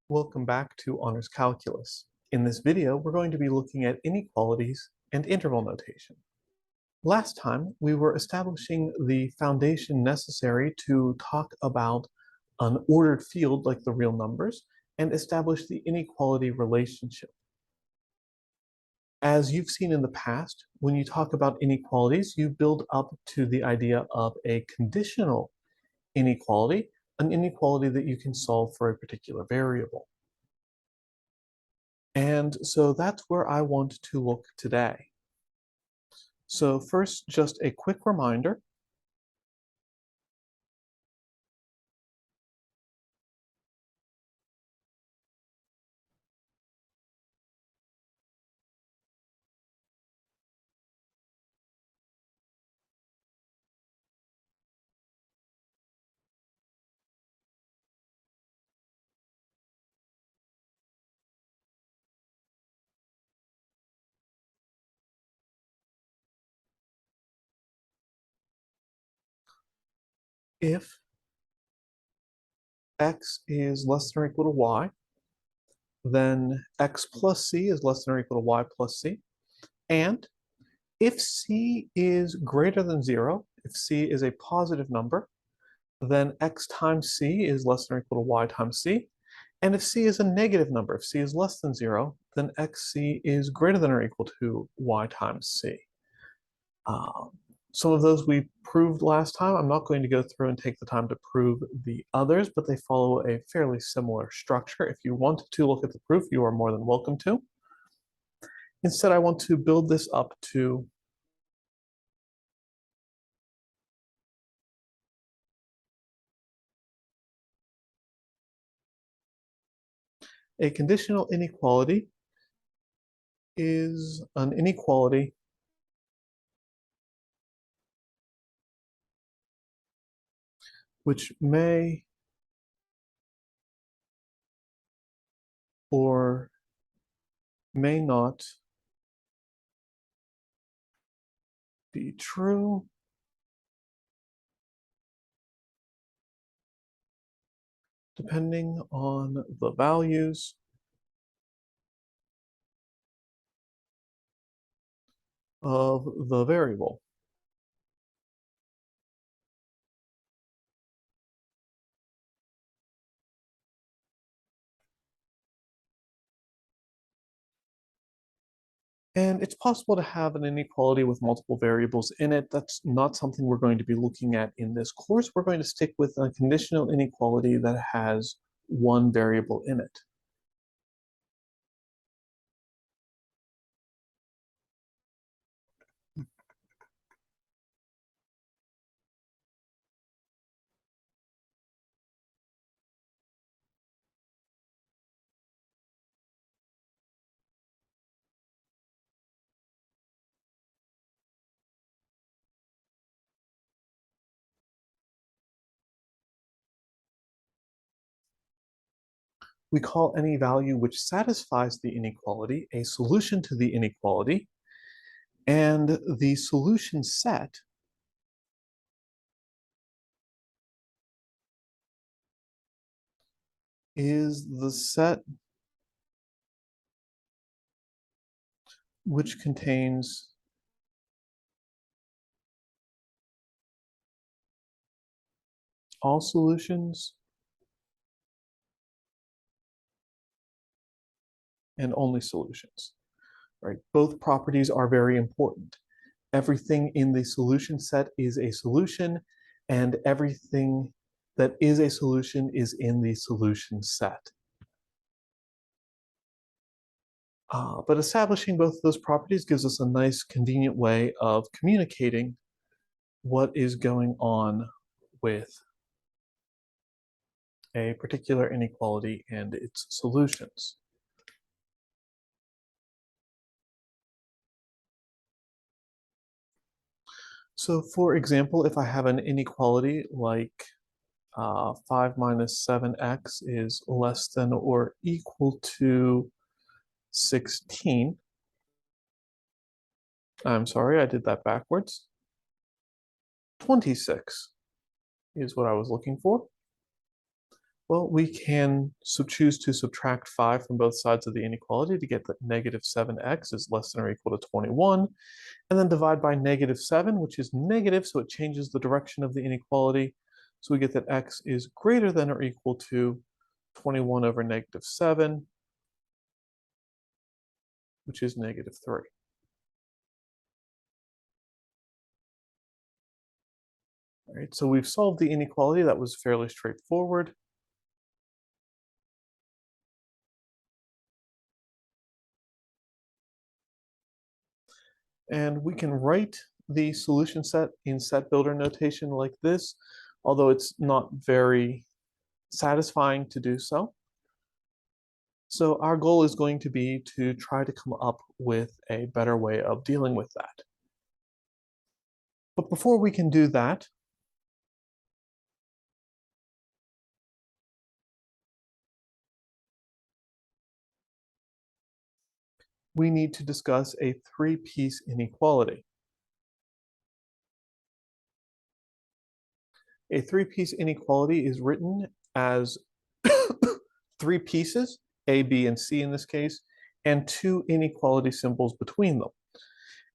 Welcome back to Honors Calculus. In this video, we're going to be looking at inequalities and interval notation. Last time, we were establishing the foundation necessary to talk about an ordered field like the real numbers and establish the inequality relationship. As you've seen in the past, when you talk about inequalities, you build up to the idea of a conditional inequality, an inequality that you can solve for a particular variable. And so that's where I want to look today. So first, just a quick reminder. If x is less than or equal to y, then x plus c is less than or equal to y plus c. And if c is greater than 0, if c is a positive number, then x times c is less than or equal to y times c. And if c is a negative number, if c is less than 0, then xc is greater than or equal to y times c. Some of those we proved last time. I'm not going to go through and take the time to prove the others, but they follow a fairly similar structure. If you want to look at the proof, you are more than welcome to. Instead, I want to build this up to a conditional inequality is an inequality which may or may not be true depending on the values of the variable. And it's possible to have an inequality with multiple variables in it. That's not something we're going to be looking at in this course. We're going to stick with a conditional inequality that has one variable in it. We call any value which satisfies the inequality a solution to the inequality, and the solution set is the set which contains all solutions and only solutions, right? Both properties are very important. Everything in the solution set is a solution, and everything that is a solution is in the solution set. But establishing both of those properties gives us a nice, convenient way of communicating what is going on with a particular inequality and its solutions. So for example, if I have an inequality like 5 minus 7x is less than or equal to 16. I'm sorry, I did that backwards. 26 is what I was looking for. Well, we can choose to subtract 5 from both sides of the inequality to get that negative 7x is less than or equal to 21, and then divide by negative 7, which is negative, so it changes the direction of the inequality. So we get that x is greater than or equal to 21 over negative 7, which is negative 3. All right, so we've solved the inequality. That was fairly straightforward. And we can write the solution set in set builder notation like this, although it's not very satisfying to do so. So our goal is going to be to try to come up with a better way of dealing with that. But before we can do that, we need to discuss a three-piece inequality. A three-piece inequality is written as three pieces, A, B, and C in this case, and two inequality symbols between them.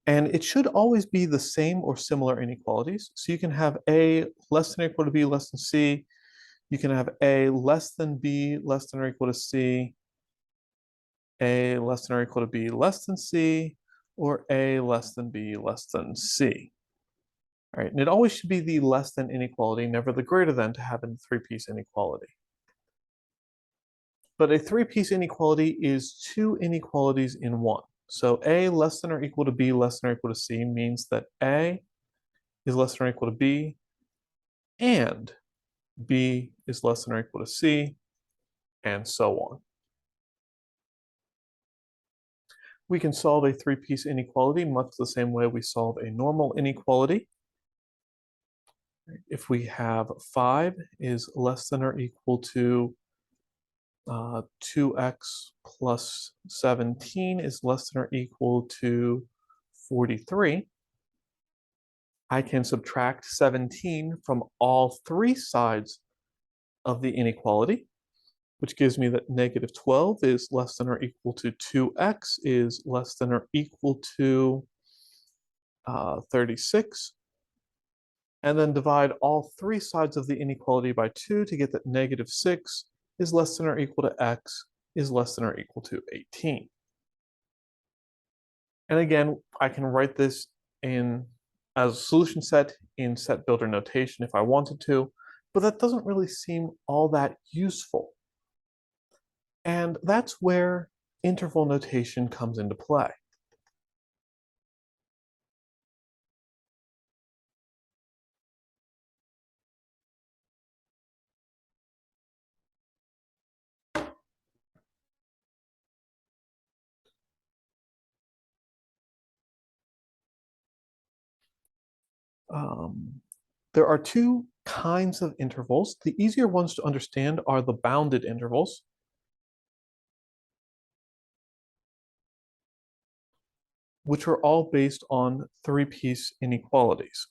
And it should always be the same or similar inequalities. So you can have A less than or equal to B less than C. You can have A less than B less than or equal to C. A less than or equal to B less than C, or A less than B less than C. All right, and it always should be the less than inequality, never the greater than, to have a three-piece inequality. But a three-piece inequality is two inequalities in one. So A less than or equal to B less than or equal to C means that A is less than or equal to B, and B is less than or equal to C, and so on. We can solve a three-piece inequality much the same way we solve a normal inequality. If we have 5 is less than or equal to 2x plus 17 is less than or equal to 43, I can subtract 17 from all three sides of the inequality, which gives me that negative 12 is less than or equal to 2x is less than or equal to 36. And then divide all three sides of the inequality by 2 to get that negative 6 is less than or equal to x is less than or equal to 18. And again, I can write this in as a solution set in set builder notation if I wanted to, but that doesn't really seem all that useful. And that's where interval notation comes into play. There are two kinds of intervals. The easier ones to understand are the bounded intervals, which are all based on three-piece inequalities.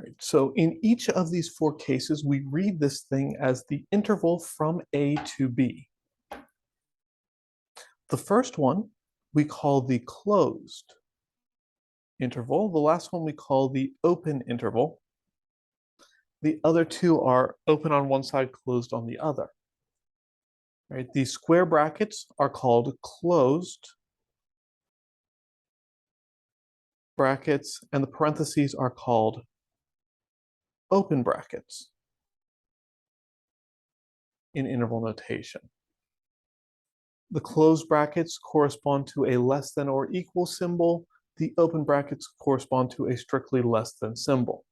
Right. So in each of these four cases, we read this thing as the interval from A to B. The first one we call the closed interval. The last one we call the open interval. The other two are open on one side, closed on the other. Right? These square brackets are called closed brackets, and the parentheses are called open brackets in interval notation. The closed brackets correspond to a less than or equal symbol. The open brackets correspond to a strictly less than symbol.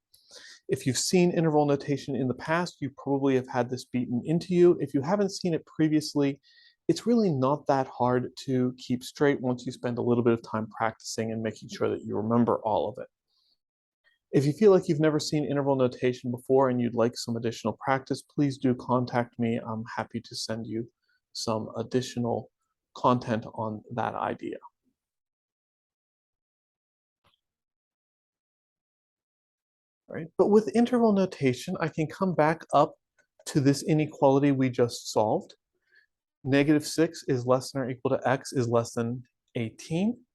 If you've seen interval notation in the past, you probably have had this beaten into you. If you haven't seen it previously, it's really not that hard to keep straight once you spend a little bit of time practicing and making sure that you remember all of it. If you feel like you've never seen interval notation before and you'd like some additional practice, please do contact me. I'm happy to send you some additional content on that idea. Right? But with interval notation, I can come back up to this inequality we just solved. -6 is less than or equal to x is less than 18.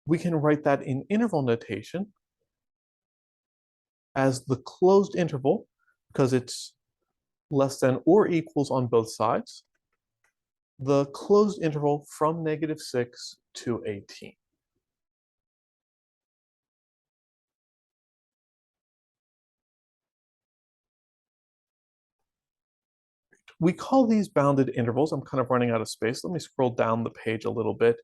We can write that in interval notation as the closed interval, because it's less than or equals on both sides, the closed interval from -6 to 18. We call these bounded intervals. I'm kind of running out of space. Let me scroll down the page a little bit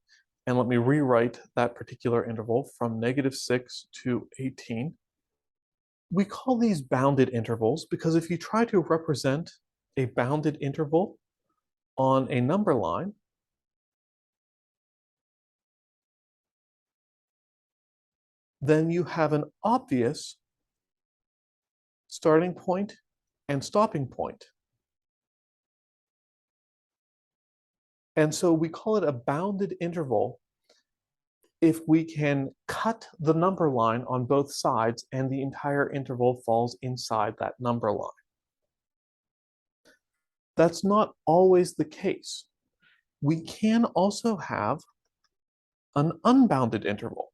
and let me rewrite that particular interval from -6 to 18. We call these bounded intervals because if you try to represent a bounded interval on a number line, then you have an obvious starting point and stopping point. And so we call it a bounded interval if we can cut the number line on both sides and the entire interval falls inside that number line. That's not always the case. We can also have an unbounded interval.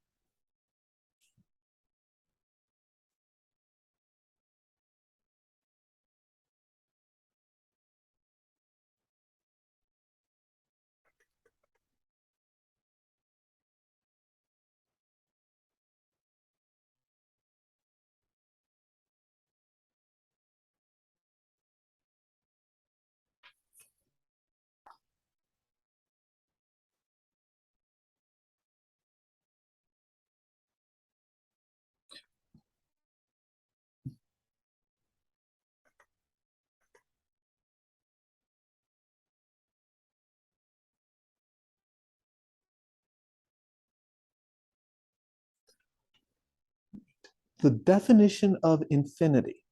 The definition of infinity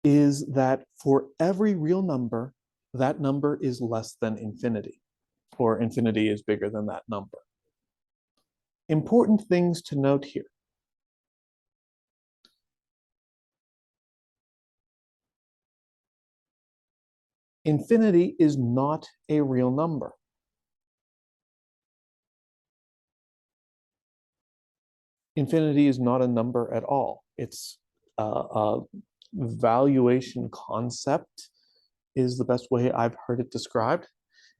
is that for every real number, that number is less than infinity, or infinity is bigger than that number. Important things to note here. Infinity is not a real number. Infinity is not a number at all. It's a valuation concept is the best way I've heard it described.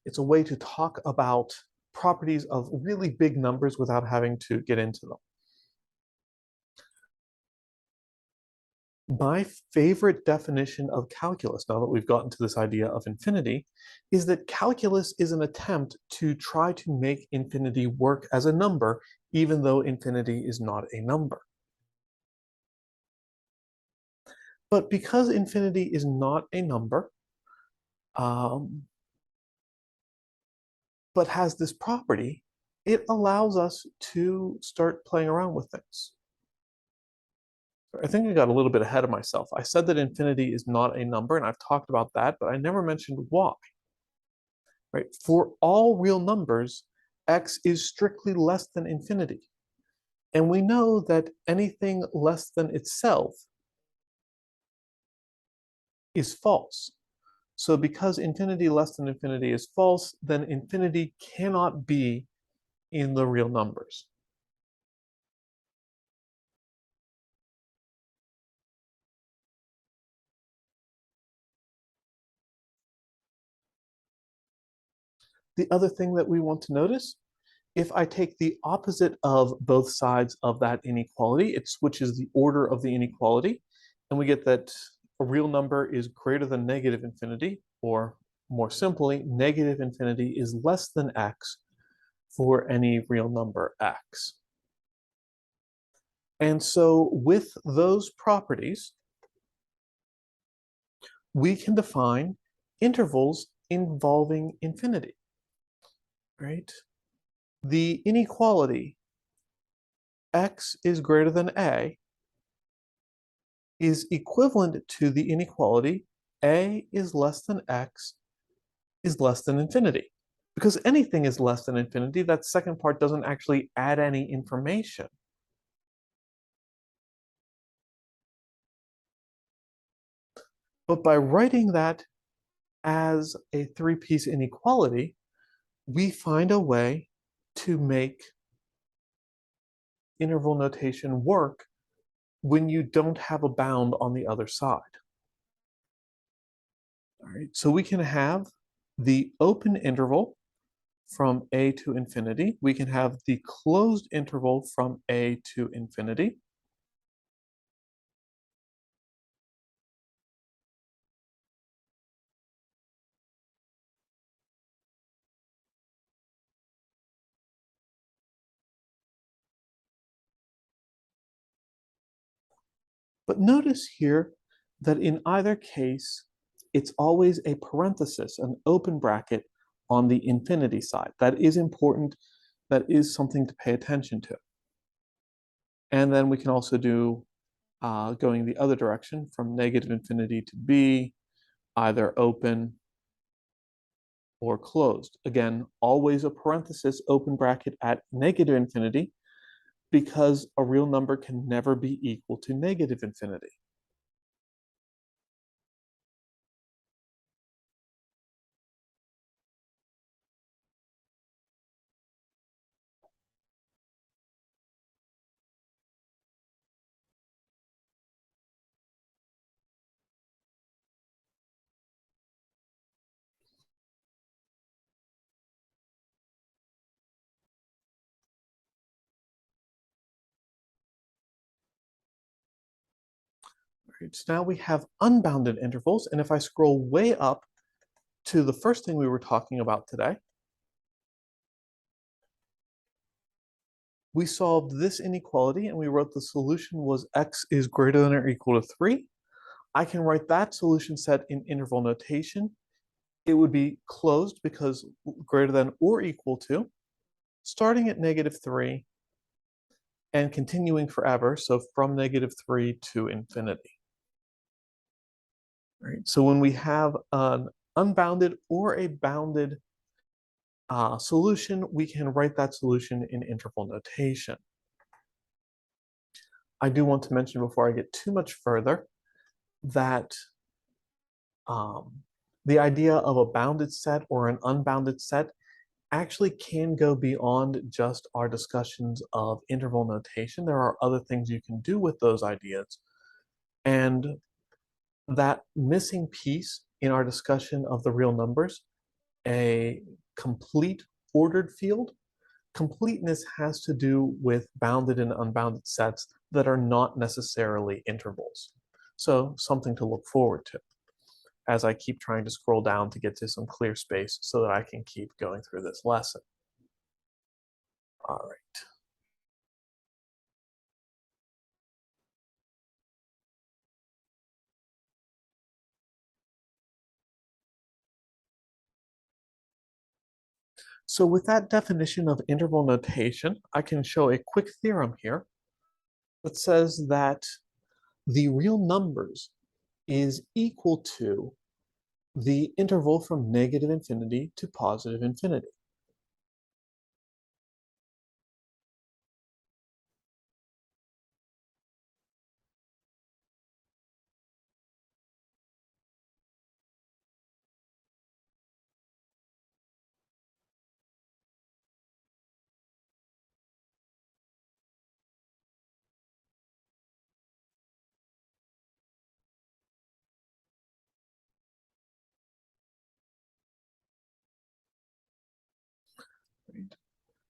It's a way to talk about properties of really big numbers without having to get into them. My favorite definition of calculus, now that we've gotten to this idea of infinity, is that calculus is an attempt to try to make infinity work as a number, even though infinity is not a number. But because infinity is not a number, but has this property, it allows us to start playing around with things. I think I got a little bit ahead of myself. I said that infinity is not a number, and I've talked about that, but I never mentioned why. Right? For all real numbers, x is strictly less than infinity. And we know that anything less than itself is false. So because infinity less than infinity is false, then infinity cannot be in the real numbers. The other thing that we want to notice, if I take the opposite of both sides of that inequality, it switches the order of the inequality, and we get that a real number is greater than negative infinity, or more simply, negative infinity is less than x for any real number x. And so with those properties, we can define intervals involving infinity, right? The inequality x is greater than a is equivalent to the inequality a is less than x is less than infinity. Because anything is less than infinity, that second part doesn't actually add any information. But by writing that as a three-piece inequality, we find a way to make interval notation work when you don't have a bound on the other side. All right, so we can have the open interval from a to infinity. We can have the closed interval from a to infinity. But notice here that in either case, it's always a parenthesis, an open bracket on the infinity side. That is important. That is something to pay attention to. And then we can also do going the other direction from negative infinity to b, either open or closed. Again, always a parenthesis, open bracket at negative infinity, because a real number can never be equal to negative infinity. Right, so now we have unbounded intervals, and if I scroll way up to the first thing we were talking about today, we solved this inequality and we wrote the solution was x is greater than or equal to 3. I can write that solution set in interval notation. It would be closed because greater than or equal to, starting at -3 and continuing forever, so from -3 to infinity. Right? So when we have an unbounded or a bounded solution, we can write that solution in interval notation. I do want to mention before I get too much further that the idea of a bounded set or an unbounded set actually can go beyond just our discussions of interval notation. There are other things you can do with those ideas. And that missing piece in our discussion of the real numbers, a complete ordered field, completeness has to do with bounded and unbounded sets that are not necessarily intervals. So something to look forward to as I keep trying to scroll down to get to some clear space so that I can keep going through this lesson. All right. So with that definition of interval notation, I can show a quick theorem here that says that the real numbers is equal to the interval from negative infinity to positive infinity.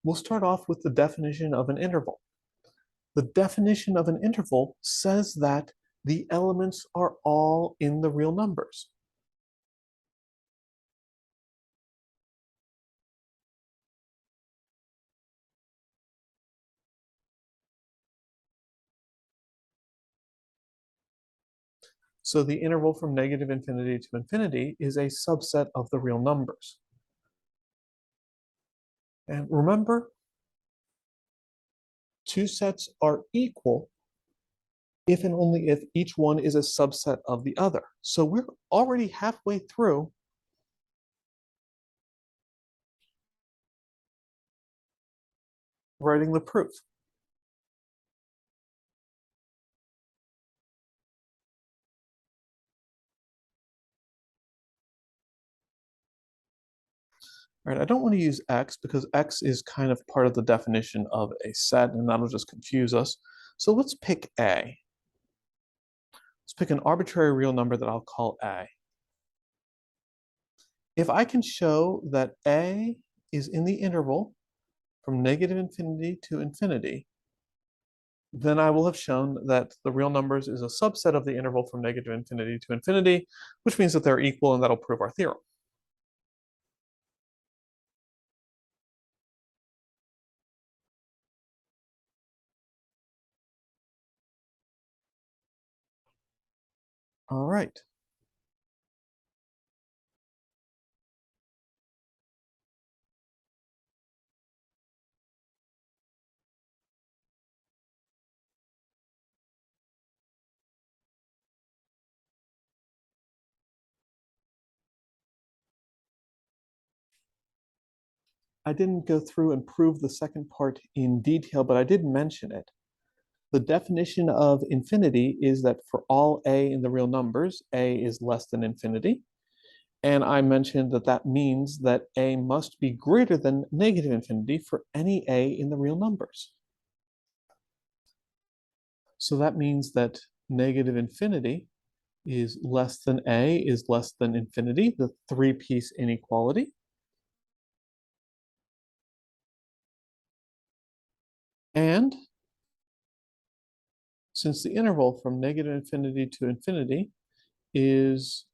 We'll start off with the definition of an interval. The definition of an interval says that the elements are all in the real numbers. So the interval from negative infinity to infinity is a subset of the real numbers. And remember, two sets are equal if and only if each one is a subset of the other. So we're already halfway through writing the proof. All right, I don't want to use x because x is kind of part of the definition of a set, and that'll just confuse us. So let's pick a. Let's pick an arbitrary real number that I'll call a. If I can show that a is in the interval from negative infinity to infinity, then I will have shown that the real numbers is a subset of the interval from negative infinity to infinity, which means that they're equal, and that'll prove our theorem. All right. I didn't go through and prove the second part in detail, but I did mention it. The definition of infinity is that for all a in the real numbers, a is less than infinity. And I mentioned that that means that a must be greater than negative infinity for any a in the real numbers. So that means that negative infinity is less than a is less than infinity, the three-piece inequality. And since the interval from negative infinity to infinity is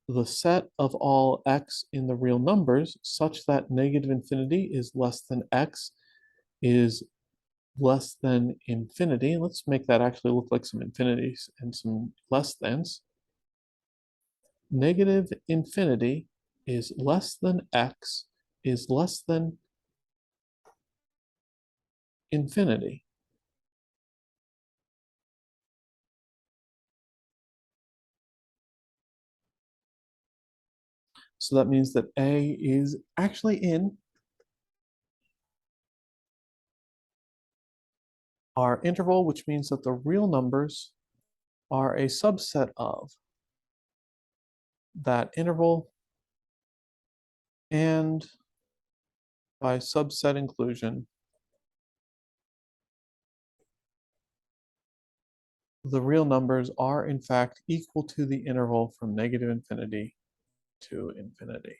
the set of all x in the real numbers such that negative infinity is less than x is less than infinity. Let's make that actually look like some infinities and some less thans. Negative infinity is less than x is less than infinity. So that means that a is actually in our interval, which means that the real numbers are a subset of that interval, and by subset inclusion, the real numbers are in fact equal to the interval from negative infinity to infinity.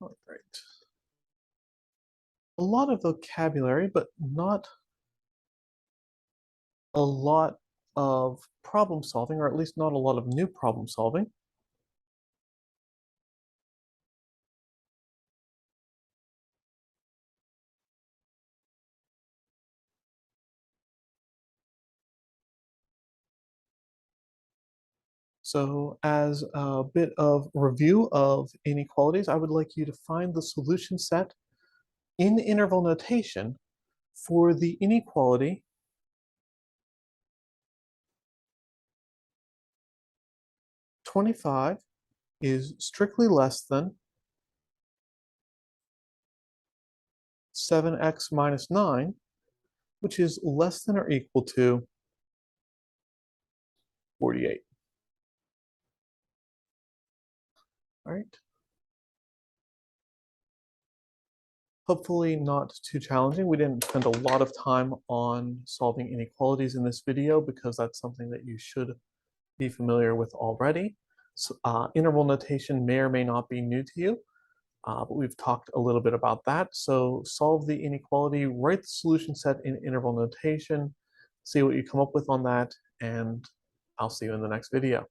All right. A lot of vocabulary, but not a lot of problem solving, or at least not a lot of new problem solving. So as a bit of review of inequalities, I would like you to find the solution set in interval notation for the inequality 25 is strictly less than 7x minus 9, which is less than or equal to 48. All right. Hopefully not too challenging. We didn't spend a lot of time on solving inequalities in this video because that's something that you should be familiar with already. So, interval notation may or may not be new to you, but we've talked a little bit about that. So solve the inequality, write the solution set in interval notation, see what you come up with on that, and I'll see you in the next video.